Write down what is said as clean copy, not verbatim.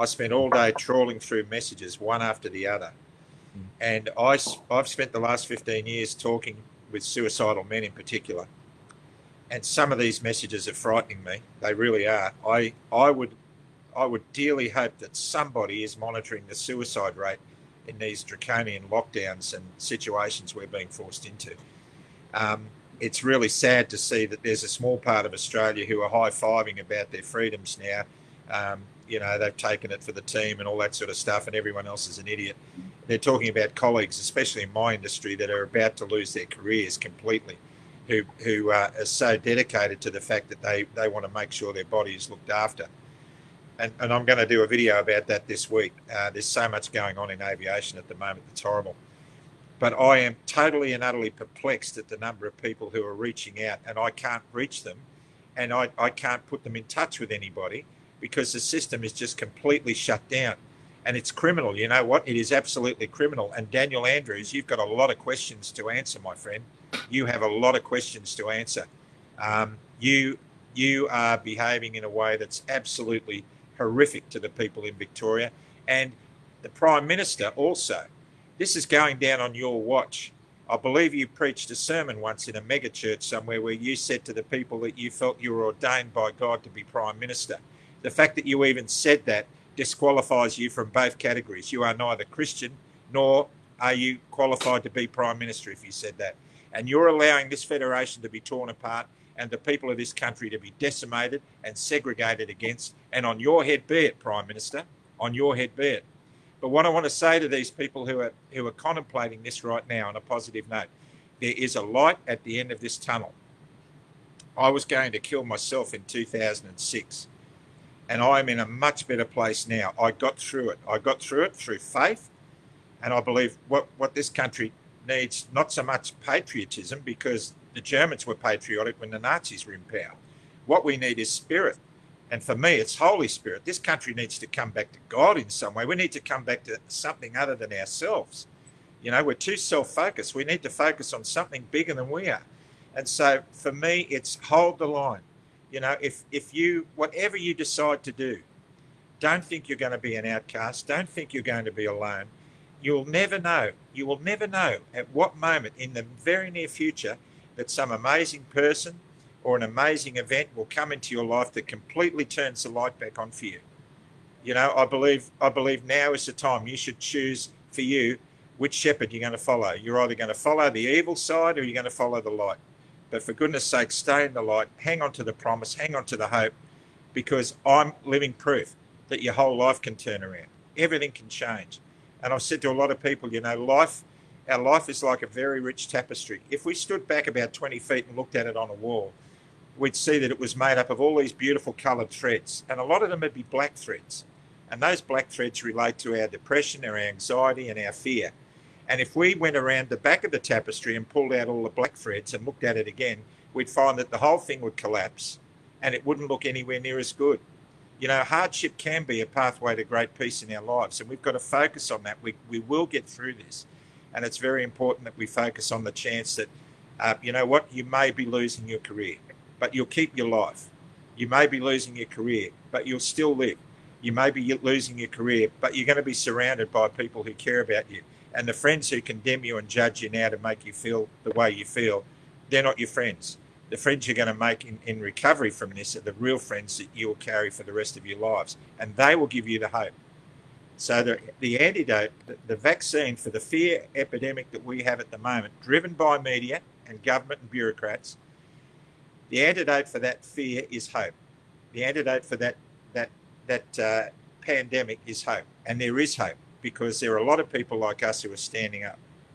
I spent all day trawling through messages, one after the other. And I've spent the last 15 years talking with suicidal men in particular. And some of these messages are frightening me. They really are. I would dearly hope that somebody is monitoring the suicide rate in these draconian lockdowns and situations we're being forced into. It's really sad to see that there's a small part of Australia who are high-fiving about their freedoms now. They've taken it for the team and all that sort of stuff, and everyone else is an idiot. They're talking about colleagues, especially in my industry, that are about to lose their careers completely, who are so dedicated to the fact that they want to make sure their body is looked after. And I'm going to do a video about that this week. There's so much going on in aviation at the moment. It's horrible. But I am totally and utterly perplexed at the number of people who are reaching out, and I can't reach them, and I can't put them in touch with anybody because the system is just completely shut down. And it's criminal. You know what? It is absolutely criminal. And Daniel Andrews, you've got a lot of questions to answer, my friend. You have a lot of questions to answer. You are behaving in a way that's absolutely horrific to the people in Victoria. And the Prime Minister also. This is going down on your watch. I believe you preached a sermon once in a mega church somewhere where you said to the people that you felt you were ordained by God to be Prime Minister. The fact that you even said that disqualifies you from both categories. You are neither Christian nor are you qualified to be Prime Minister if you said that. And you're allowing this federation to be torn apart and the people of this country to be decimated and segregated against. And on your head be it, Prime Minister. On your head be it. But what I want to say to these people who are contemplating this right now on a positive note, there is a light at the end of this tunnel. I was going to kill myself in 2006. And I'm in a much better place now. I got through it. I got through it through faith. And I believe what this country needs, not so much patriotism, because the Germans were patriotic when the Nazis were in power. What we need is spirit. And for me, it's Holy Spirit. This country needs to come back to God in some way. We need to come back to something other than ourselves. You know, we're too self-focused. We need to focus on something bigger than we are. And so for me, it's hold the line. You know, if you, whatever you decide to do, don't think you're going to be an outcast. Don't think you're going to be alone. You'll never know. You will never know at what moment in the very near future that some amazing person or an amazing event will come into your life that completely turns the light back on for you. You know, I believe now is the time. You should choose for you which shepherd you're going to follow. You're either going to follow the evil side or you're going to follow the light. But for goodness sake, stay in the light, hang on to the promise, hang on to the hope, because I'm living proof that your whole life can turn around. Everything can change. And I've said to a lot of people, you know, our life is like a very rich tapestry. If we stood back about 20 feet and looked at it on a wall, we'd see that it was made up of all these beautiful coloured threads. And a lot of them would be black threads. And those black threads relate to our depression, our anxiety and our fear. And if we went around the back of the tapestry and pulled out all the black threads and looked at it again, we'd find that the whole thing would collapse and it wouldn't look anywhere near as good. You know, hardship can be a pathway to great peace in our lives, and we've got to focus on that. We will get through this. And it's very important that we focus on the chance that, you know what, you may be losing your career, but you'll keep your life. You may be losing your career, but you'll still live. You may be losing your career, but you're going to be surrounded by people who care about you. And the friends who condemn you and judge you now to make you feel the way you feel, they're not your friends. The friends you're going to make in recovery from this are the real friends that you will carry for the rest of your lives. And they will give you the hope. So the antidote, the vaccine for the fear epidemic that we have at the moment, driven by media and government and bureaucrats, the antidote for that fear is hope. The antidote for that pandemic is hope. And there is hope, because there are a lot of people like us who are standing up.